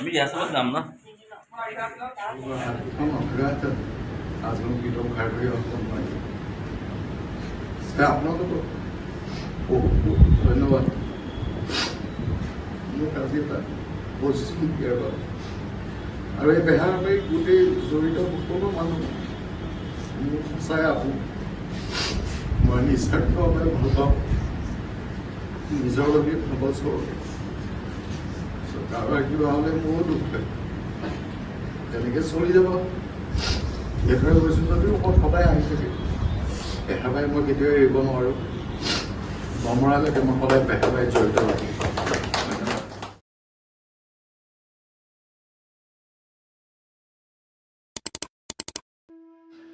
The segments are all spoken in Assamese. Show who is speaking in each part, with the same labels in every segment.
Speaker 1: আমি ইয়াৰ চবত যাম ন
Speaker 2: আপোনালোক ধন্যবাদ মোক আজি এটা পজিটিভ দিয়াৰ বাবে আৰু এই বেহাৰবাৰীত গোটেই জড়িত সকলো মানুহ মোক সঁচাই আপোন মই নিস্বাৰ্থভাৱে ভাল পাওঁ নিজৰ বাবে নবছৰ কাৰোবাৰ কিবা হ'লে মোৰো দুখ লাগে তেনেকৈ চলি যাব সেইদৰে গৈছোঁ যদিও মই সদায় আহি থাকিম বেহাৰবাৰী মই কেতিয়াও এৰিব নোৱাৰোঁ নমৰালৈকে মই সদায় বেহাৰবাৰীত জড়িত লাগিম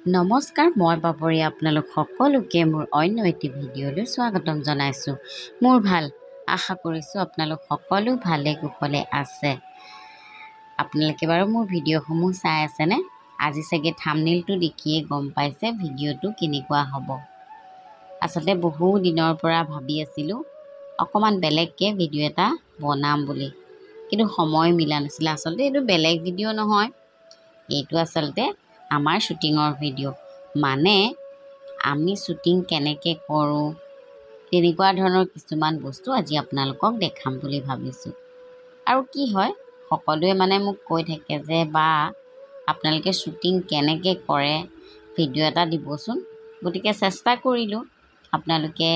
Speaker 3: নমস্কাৰ মই বাপৰি আপোনালোক সকলোকে মোৰ অন্য এটি ভিডিঅ'লৈ স্বাগতম জনাইছোঁ মোৰ ভাল আশা কৰিছোঁ আপোনালোক সকলো ভালে কুশলে আছে আপোনালোকে বাৰু মোৰ ভিডিঅ'সমূহ চাই আছেনে আজি চাগে থাম্বনেইলটো দেখিয়ে গম পাইছে ভিডিঅ'টো কেনেকুৱা হ'ব আচলতে বহু দিনৰ পৰা ভাবি আছিলোঁ অকণমান বেলেগকৈ ভিডিঅ' এটা বনাম বুলি কিন্তু সময় মিলা নাছিলে আচলতে এইটো বেলেগ ভিডিঅ' নহয় এইটো আচলতে আমাৰ শ্বুটিঙৰ ভিডিঅ' মানে আমি শ্বুটিং কেনেকৈ কৰোঁ তেনেকুৱা ধৰণৰ কিছুমান বস্তু আজি আপোনালোকক দেখাম বুলি ভাবিছোঁ আৰু কি হয় সকলোৱে মানে মোক কৈ থাকে যে বা আপোনালোকে শ্বুটিং কেনেকৈ কৰে ভিডিঅ' এটা দিবচোন গতিকে চেষ্টা কৰিলোঁ আপোনালোকে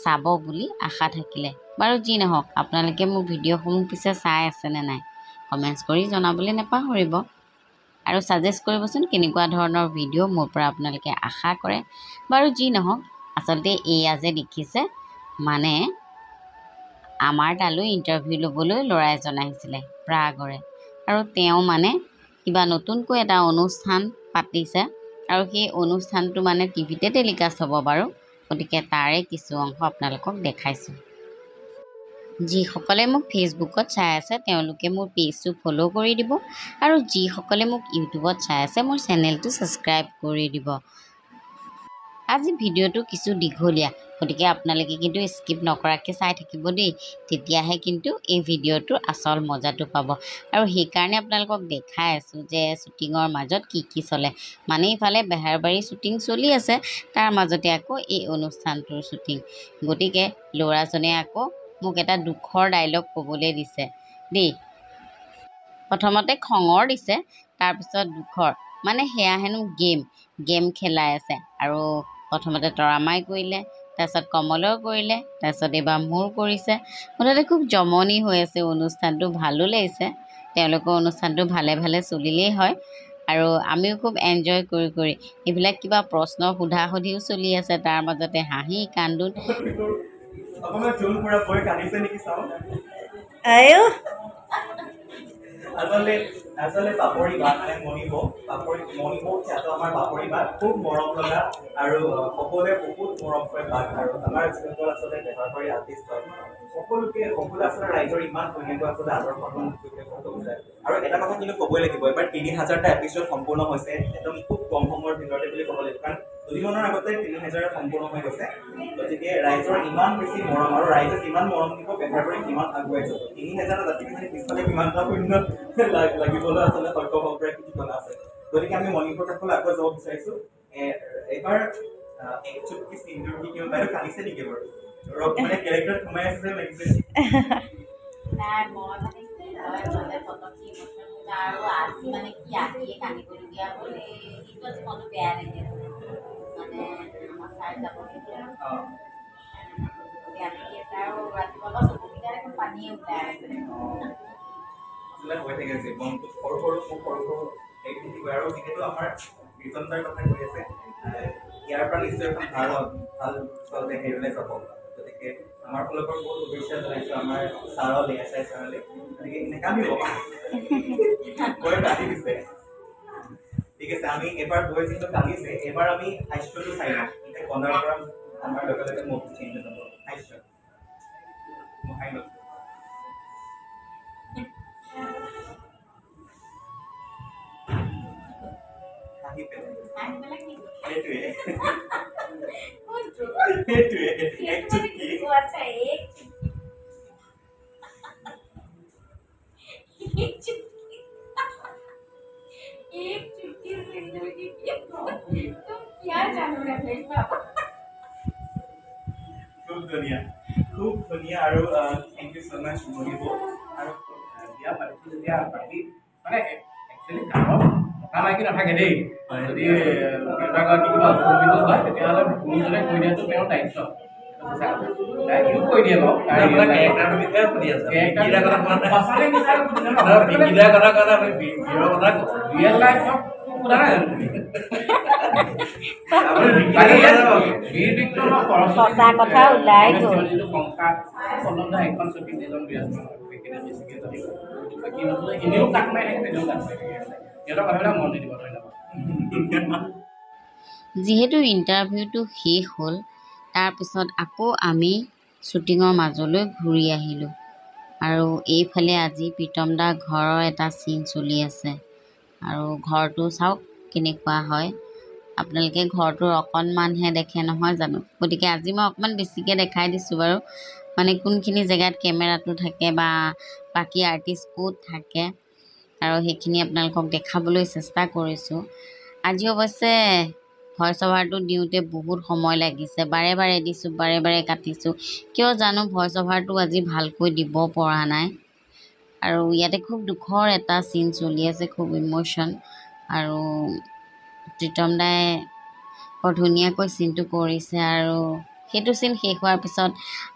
Speaker 3: চাব বুলি আশা থাকিলে বাৰু যি নহওক আপোনালোকে মোৰ ভিডিঅ'সমূহ পিছে চাই আছেনে নাই কমেণ্টছ কৰি জনাবলৈ নাপাহৰিব আৰু ছাজেষ্ট কৰিবচোন কেনেকুৱা ধৰণৰ ভিডিঅ' মোৰ পৰা আপোনালোকে আশা কৰে বাৰু যি নহওক আচলতে এয়া যে দেখিছে মানে আমাৰ তালৈ ইণ্টাৰভিউ ল'বলৈ ল'ৰা এজন আহিছিলে প্ৰাগৰে আৰু তেওঁ মানে কিবা নতুনকৈ এটা অনুষ্ঠান পাতিছে আৰু সেই অনুষ্ঠানটো মানে টিভিতে টেলিকাষ্ট হ'ব বাৰু গতিকে তাৰে কিছু অংশ আপোনালোকক দেখাইছোঁ যিসকলে মোক ফেচবুকত চাই আছে তেওঁলোকে মোৰ পেজটো ফ'ল' কৰি দিব আৰু যিসকলে মোক ইউটিউবত চাই আছে মোৰ চেনেলটো ছাবস্ক্ৰাইব কৰি দিব আজি ভিডিঅ'টো কিছু দীঘলীয়া গতিকে আপোনালোকে কিন্তু স্কিপ নকৰাকৈ চাই থাকিব দেই তেতিয়াহে কিন্তু এই ভিডিঅ'টোৰ আচল মজাটো পাব আৰু সেইকাৰণে আপোনালোকক দেখাই আছোঁ যে শ্বুটিঙৰ মাজত কি কি চলে মানে ইফালে বেহাৰবাৰী শ্বুটিং চলি আছে তাৰ মাজতে আকৌ এই অনুষ্ঠানটোৰ শ্বুটিং গতিকে ল'ৰাজনে আকৌ মোক এটা দুখৰ ডাইলগ ক'বলৈ দিছে দেই প্ৰথমতে খঙৰ দিছে তাৰপিছত দুখৰ মানে সেয়া হেনো গেম খেলাই আছে আৰু প্ৰথমতে তৰামাই কৰিলে তাৰপিছত কমলৰ কৰিলে তাৰপিছত এইবাৰ মোৰ কৰিছে মুঠতে খুব জমনি হৈ আছে অনুষ্ঠানটো ভালো লাগিছে তেওঁলোকৰ অনুষ্ঠানটো ভালে ভালে চলিলেই হয় আৰু আমিও খুব এনজয় কৰি এইবিলাক কিবা প্ৰশ্ন সোধা সুধিও চলি আছে তাৰ মাজতে হাঁহি কান্দোন
Speaker 1: আসলে পাপৰি বাট মানে মণিবৌ খ্যাত আমাৰ পাপৰি বাট খুব মৰম লগা আৰু সকলোৱে বহুত মৰম কৰে বাট আৰু আমাৰ যিসকল আচলতে বেহাৰবাৰী আৰ্টিষ্ট হয় সকলো আচলতে ৰাইজৰ ইমান ধুনীয়াকৈ আচলতে আদৰ সন্মান বিচাৰে আৰু এটা কথা কিন্তু ক'বই লাগিব এবাৰ ৩,০০০টা এপিছ'ড সম্পূৰ্ণ হৈছে একদম খুব কম সময়ৰ ভিতৰতে বুলি ক'ব লাগিব কাৰণ দুদিনমানৰ আগতে ৩,০০০ সম্পূৰ্ণ হৈ গৈছে গতিকে ৰাইজৰ ইমান বেছি মৰম আৰু ৰাইজে যিমান মৰম দিব বেহাৰবাৰী সিমান আগুৱাই যাব ৩,০০০ জাতিখিনি পিছফালে কিমানটা শূন্য লাগিবলৈ আচলতে সত্য সম্প্ৰদায় কি ঠিকনা আছে গতিকে আমি মণিপুৰ কাষলৈ আকৌ যাব বিচাৰিছোঁ এইবাৰ একচুটকি চিন্দুৰ কি কিয় বাইদেউ কান্দিছে নেকি বাৰু মানে কেৰেক্টাৰত সোমাই আছে যে লাগিছে নাই মই মানে কি হয় মানে ফটকী আৰু আজি মানে কি আহিয়ে কান্দিবলগীয়া হ'ল এইটো আজি মনটো বেয়া লাগি আছে মানে আমাৰ চাই যাব বেয়া লাগি আছে আৰু ৰাতিপুৱা পৰা চকুকেইটাত এখন পানীয়ে ওলাই আছে হৈ থাকে জীৱনটো সৰু হেৰি আৰু যিহেতু আমাৰ কীৰ্তনদাৰ কথা কৈ আছে ইয়াৰ পৰা নিশ্চয় ভাল আচলতে হেৰিলৈ যাব গতিকে আমাৰ ফালৰ পৰা বহুত শুভেচ্ছা জনাইছোঁ আমাৰ ছাৰলৈ ছাৰলৈ গতিকে এনেকৈ আমি বয়ে কাটি দিছে ঠিক আছে আমি এবাৰ বয়ে যিটো কাটিছে এবাৰ আমি হাস্যটো চাই লওঁ এতিয়া কণাৰ পৰা আমাৰ লগে লগে মুভটো চেঞ্জ হৈ যাব হাস্য মহাই লওঁ হাঁহি পেলাই সেইটোৱে সেইটোৱে এক চুটকি
Speaker 4: अच्छा एक चुटकी से जिंदगी की तुम क्या जानो रहे बाबा
Speaker 1: খুব ধুনীয়া আৰু থ্যাংক ইউ সো মাচ মনিব আৰু
Speaker 5: দিয়া পাতিছো যেতিয়া বাকী মানে একচুৱেলি গাঁৱত মতা মাইকী নাথাকে দেই যদি দেউতাক কিবা অসুবিধা হয় তেতিয়াহ'লে পুৰুষজনে কৈ দিয়াটো তেওঁৰ দায়িত্ব ইও কৈ দিয়ে বাৰু
Speaker 6: কেৰেক্টাৰটোৰ বিষয়ে সুধি আছে বিকিদাৰ কথা কোৱা নাই
Speaker 5: সঁচালে মিছালে সুধিছে ন
Speaker 6: বিকিদাৰ কথা কোৱা নাই আমি বিকিৰৰ কথা কৈছো
Speaker 5: ৰিয়েল লাইফত সোধা নাই জানো তুমি
Speaker 4: সঁচা কথা ওলাই গ'ল
Speaker 5: যিটো সংসাৰ সম্বন্ধ এখন ছবি এজন বিৰাজ বেছিকৈ জানিব বাকী নতুন এনেও কাট মাৰি থাকে তেনেও কাট মাৰি থাকে সিহঁতৰ কথাবিলাক মন দি দিব ধন্যবাদ
Speaker 3: যিহেতু ইণ্টাৰভিউটো শেষ হ'ল তাৰপিছত আকৌ আমি শ্বুটিঙৰ মাজলৈ ঘূৰি আহিলোঁ আৰু এইফালে আজি প্ৰীতম দাৰ ঘৰৰ এটা চিন চলি আছে আৰু ঘৰটো চাওক কেনেকুৱা হয় আপোনালোকে ঘৰটোৰ অকণমানহে দেখে নহয় জানো গতিকে আজি মই অকণমান বেছিকৈ দেখাই দিছোঁ বাৰু মানে কোনখিনি জেগাত কেমেৰাটো থাকে বা বাকী আৰ্টিষ্ট ক'ত থাকে আৰু সেইখিনি আপোনালোকক দেখাবলৈ চেষ্টা কৰিছোঁ আজি অৱশ্যে ভইচ অভাৰটো দিওঁতে বহুত সময় লাগিছে বাৰে বাৰে দিছোঁ বাৰে বাৰে কাটিছোঁ কিয় জানো ভইচ অভাৰটো আজি ভালকৈ দিব পৰা নাই আৰু ইয়াতে খুব দুখৰ এটা চিন চলি আছে খুব ইম'শ্যন আৰু প্ৰীতম দাই বৰ ধুনীয়াকৈ চিনটো কৰিছে আৰু সেইটো চিন শেষ হোৱাৰ পিছত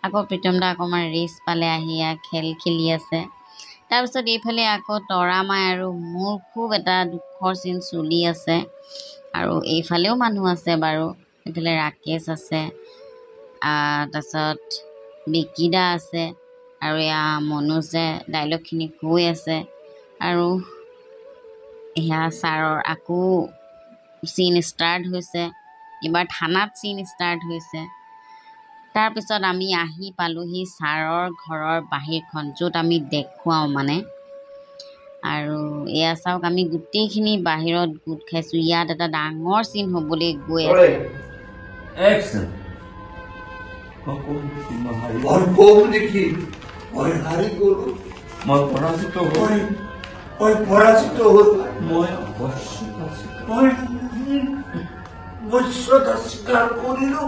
Speaker 3: আকৌ প্ৰীতম দা অকণমান ৰেষ্ট পালে আহি খেল খেলি আছে তাৰপিছত এইফালে আকৌ তৰামাই আৰু মোৰ খুব এটা দুখৰ চিন চলি আছে আৰু এইফালেও মানুহ আছে বাৰু এইফালে ৰাকেশ আছে তাৰপিছত বিকিদা আছে আৰু এয়া মনোজে ডাইলগখিনি কৈ আছে আৰু এয়া ছাৰৰ আকৌ চিন ষ্টাৰ্ট হৈছে এইবাৰ থানাত চিন ষ্টাৰ্ট হৈছে তাৰপিছত আমি আহি পালোহি ছাৰৰ ঘৰৰ বাহিৰখন য'ত আমি দেখুৱাওঁ মানে আৰু এয়া চাওক আমি গোটেইখিনি বাহিৰত গোট খাইছোঁ ইয়াত এটা ডাঙৰ চিন হ'বলৈ গৈ আছে
Speaker 2: দেখি মই হাৰি গ'লো
Speaker 6: মই পৰাজিত হৈ
Speaker 2: মই পৰাজিত হ'ল
Speaker 6: মই
Speaker 2: বশ্যতা স্বীকাৰ কৰিলো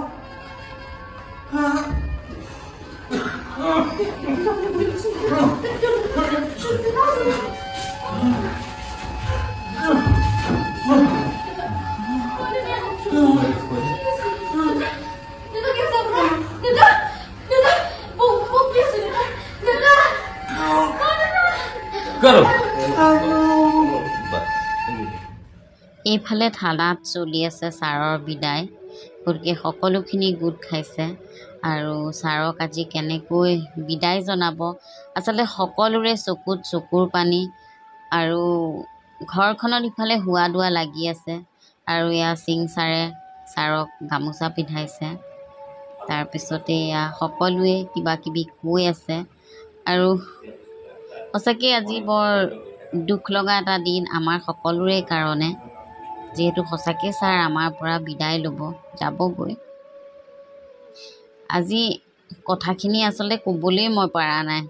Speaker 4: दादा कैसा दादा दादा वो कैसे दादा
Speaker 6: करो
Speaker 3: এইফালে থানাত চলি আছে ছাৰৰ বিদায় গতিকে সকলোখিনি গোট খাইছে আৰু ছাৰক আজি কেনেকৈ বিদায় জনাব আচলতে সকলোৰে চকুত চকুৰ পানী আৰু ঘৰখনত ইফালে হোৱা দোৱা লাগি আছে আৰু এয়া সিং ছাৰে ছাৰক গামোচা পিন্ধাইছে তাৰপিছতে এয়া সকলোৱে কিবা কিবি কৈ আছে আৰু সঁচাকৈ আজি বৰ দুখ লগা এটা দিন আমাৰ সকলোৰে কাৰণে যিহেতু সঁচাকৈ ছাৰ আমাৰ পৰা বিদায় ল'ব যাবগৈ আজি কথাখিনি আচলতে ক'বলৈ মই পৰা নাই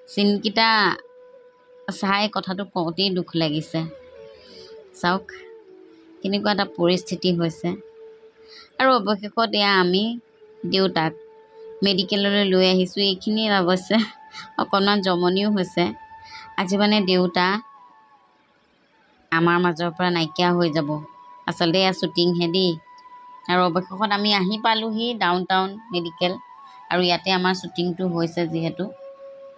Speaker 3: চিনকেইটা চাই কথাটো কওঁতেই দুখ লাগিছে চাওক কেনেকুৱা এটা পৰিস্থিতি হৈছে আৰু অৱশেষত এয়া আমি দেউতাক মেডিকেললৈ লৈ আহিছোঁ এইখিনি অৱশ্যে অকণমান জমনিও হৈছে আজি মানে দেউতা আমাৰ মাজৰ পৰা নাইকিয়া হৈ যাব আচলতে এয়া শ্বুটিংহে দেই আৰু অৱশেষত আমি আহি পালোহি ডাউন টাউন মেডিকেল আৰু ইয়াতে আমাৰ শ্বুটিংটো হৈছে যিহেতু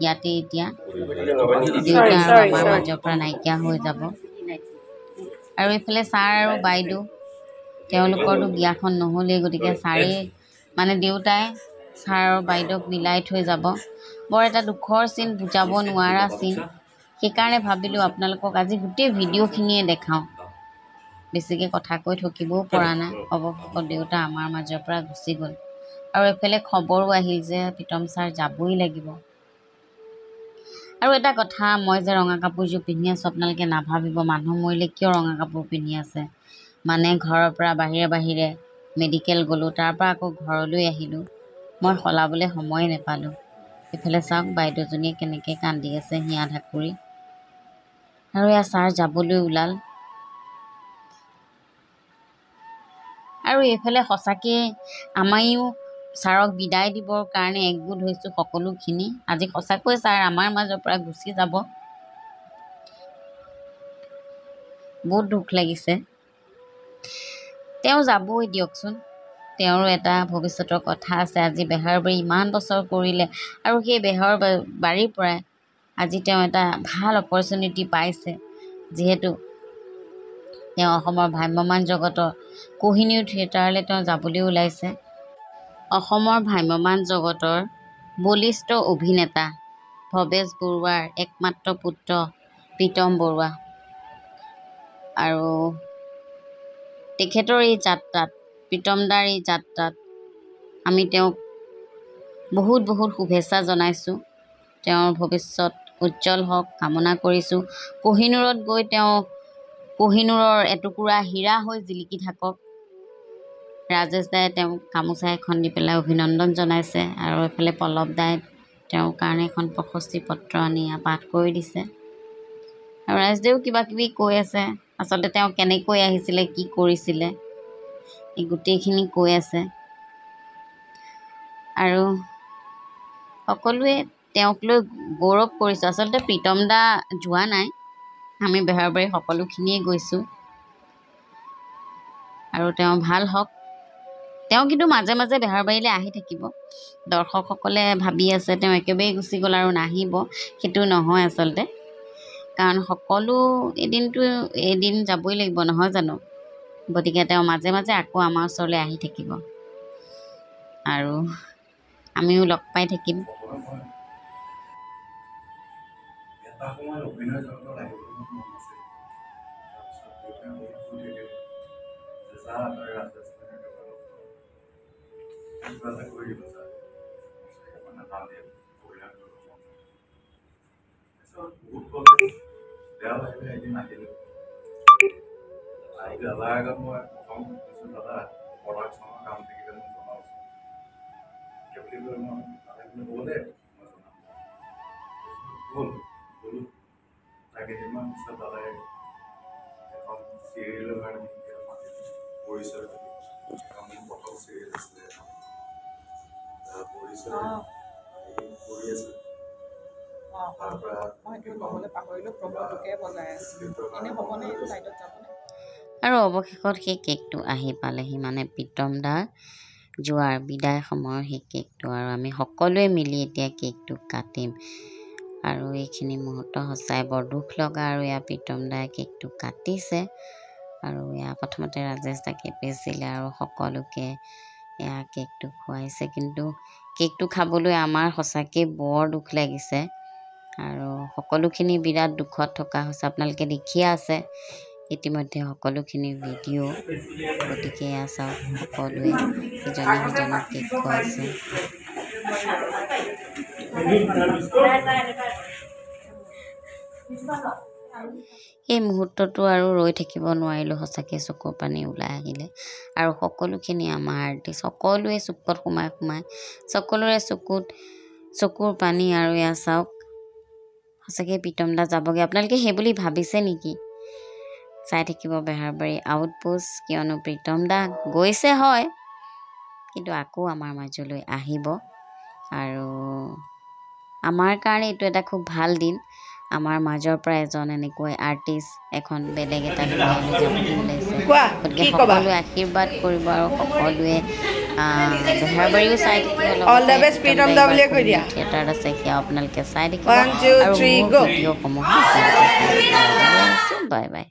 Speaker 3: ইয়াতে এতিয়া দেউতা আৰু আমাৰ মাজৰ পৰা নাইকিয়া হৈ যাব আৰু এইফালে ছাৰ আৰু বাইদেউ তেওঁলোকৰতো বিয়াখন নহ'লেই গতিকে ছাৰেই মানে দেউতাই ছাৰ আৰু বাইদেউক মিলাই থৈ যাব বৰ এটা দুখৰ চিন বুজাব নোৱাৰা চিন সেইকাৰণে ভাবিলোঁ আপোনালোকক আজি গোটেই ভিডিঅ'খিনিয়ে দেখাওঁ বেছিকৈ কথা কৈ থাকিবও পৰা নাই অৱশেষত দেউতা আমাৰ মাজৰ পৰা গুচি গ'ল আৰু এফালে খবৰো আহিল যে প্ৰীতম ছাৰ যাবই লাগিব আৰু এটা কথা মই যে ৰঙা কাপোৰযোৰ পিন্ধি আছোঁ আপোনালোকে নাভাবিব মানুহ মৰিলে কিয় ৰঙা কাপোৰ পিন্ধি আছে মানে ঘৰৰ পৰা বাহিৰে মেডিকেল গ'লোঁ তাৰ পৰা আকৌ ঘৰলৈ আহিলোঁ মই সলাবলৈ সময় নাপালোঁ এইফালে চাওক বাইদেউজনীয়ে কেনেকৈ কান্দি আছে হিয়া ঢাকুৰি আৰু এয়া ছাৰ যাবলৈ ওলাল আৰু এইফালে সঁচাকৈ আমায়ো ছাৰক বিদায় দিবৰ কাৰণে একগোট হৈছোঁ সকলোখিনি আজি সঁচাকৈ ছাৰ আমাৰ মাজৰ পৰা গুচি যাব বহুত দুখ লাগিছে তেওঁ যাবই দিয়কচোন তেওঁৰো এটা ভৱিষ্যতৰ কথা আছে আজি বেহাৰবাৰী ইমান বছৰ কৰিলে আৰু সেই বেহাৰবাৰীৰ পৰাই আজি তেওঁ এটা ভাল অপৰচুনিটি পাইছে যিহেতু তেওঁ অসমৰ ভ্ৰাম্যমাণ জগতৰ কোহিনুৰ থিয়েটাৰলৈ তেওঁ যাবলৈ ওলাইছে অসমৰ ভ্ৰাম্যমাণ জগতৰ বলিষ্ঠ অভিনেতা ভৱেশ বৰুৱাৰ একমাত্ৰ পুত্ৰ প্ৰীতম বৰুৱা আৰু তেখেতৰ এই যাত্ৰাত প্ৰীতম দাৰ এই যাত্ৰাত আমি তেওঁক বহুত শুভেচ্ছা জনাইছোঁ তেওঁৰ ভৱিষ্যত উজ্জ্বল হওক কামনা কৰিছোঁ কোহিনুৰত গৈ তেওঁ কোহিনুৰৰ এটুকুৰা হীৰা হৈ জিলিকি থাকক ৰাজেশ দাই তেওঁক গামোচা এখন দি পেলাই অভিনন্দন জনাইছে আৰু এইফালে পল্লৱ দাই তেওঁৰ কাৰণে এখন প্ৰশস্তি পত্ৰ আনি পাঠ কৰি দিছে আৰু ৰাজদেও কিবাকিবি কৈ আছে আচলতে তেওঁ কেনেকৈ আহিছিলে কি কৰিছিলে এই গোটেইখিনি কৈ আছে আৰু সকলোৱে তেওঁক লৈ গৌৰৱ কৰিছোঁ আচলতে প্ৰীতম দা যোৱা নাই আমি বেহাৰবাৰী সকলোখিনিয়ে গৈছোঁ আৰু তেওঁ ভাল হওক তেওঁ কিন্তু মাজে মাজে বেহাৰবাৰীলৈ আহি থাকিব দৰ্শকসকলে ভাবি আছে তেওঁ একেবাৰে গুচি গ'ল আৰু নাহিব সেইটো নহয় আচলতে কাৰণ সকলো এদিন যাবই লাগিব নহয় জানো গতিকে তেওঁ মাজে মাজে আকৌ আমাৰ ওচৰলৈ আহি থাকিব আৰু আমিও লগ পাই থাকিম
Speaker 6: এটা সময়ত অভিনয় জগতত আহিবলৈ মন আছিল বেয়া লাগিলে এদিন আহিলোঁ দাদাৰ আগত মই প্ৰথম কৈছোঁ দাদা প্ৰডাকশ্যনৰ কাম থাকিলে মোক জনাওকচোন বুলি কৈ মই দাদাখিনি ক'লে মই জনাম গ'লো তাৰ কেইদিনমান পিছত দাদাই এখন চিৰিয়েলৰ কাৰণে পৰিচয় প্ৰথম চিৰিয়েল আছিলে পৰিচয় কৰি আছে তাৰ পৰা
Speaker 3: আৰু অৱশেষত সেই কেকটো আহি পালেহি মানে প্ৰীতম দা যোৱাৰ বিদায় সময়ৰ সেই কেকটো আৰু আমি সকলোৱে মিলি এতিয়া কেকটো কাটিম আৰু এইখিনি মুহূৰ্ত সঁচাই বৰ দুখ লগা আৰু এয়া প্ৰীতম দাই কেকটো কাটিছে আৰু এয়া প্ৰথমতে ৰাজেশ দাক কেপিছিলে আৰু সকলোকে এয়া কেকটো খুৱাইছে কিন্তু কেকটো খাবলৈ আমাৰ সঁচাকৈ বৰ দুখ লাগিছে আৰু সকলোখিনি বিৰাট দুখত থকা হৈছে আপোনালোকে দেখিয়ে আছে ইতিমধ্যে সকলোখিনি ভিডিঅ' গতিকে এয়া চাওক সকলোৱে ইজনে সিজনক কেক খুৱাইছে এই মুহূৰ্তটো আৰু ৰৈ থাকিব নোৱাৰিলোঁ সঁচাকৈ চকুৰ পানী ওলাই আহিলে আৰু সকলোখিনি আমাৰ আৰ্টিষ্ট সকলোৱে চুকত সোমাই সকলোৰে চকুৰ পানী আৰু এয়া চাওক সঁচাকৈ প্ৰীতম দা যাবগৈ আপোনালোকে সেই বুলি ভাবিছে নেকি চাই থাকিব বেহাৰবাৰী আউটপোষ্ট কিয়নো প্ৰীতম দা গৈছে হয় কিন্তু আকৌ আমাৰ মাজলৈ আহিব আৰু আমাৰ কাৰণে এইটো এটা খুব ভাল দিন আমাৰ মাজৰ পৰা এজন এনেকৈ আৰ্টিষ্ট এখন বেলেগ এটা দুনিয়ালৈ যাবলৈ ওলাইছে গতিকে সকলোৱে আশীৰ্বাদ কৰিব আৰু সকলোৱে বেহাৰবাৰীও চাই থাকিব থিয়েটাৰত আছে সেয়া আপোনালোকে চাই থাকিব আৰু ভিডিঅ'সমূহ বাই বাই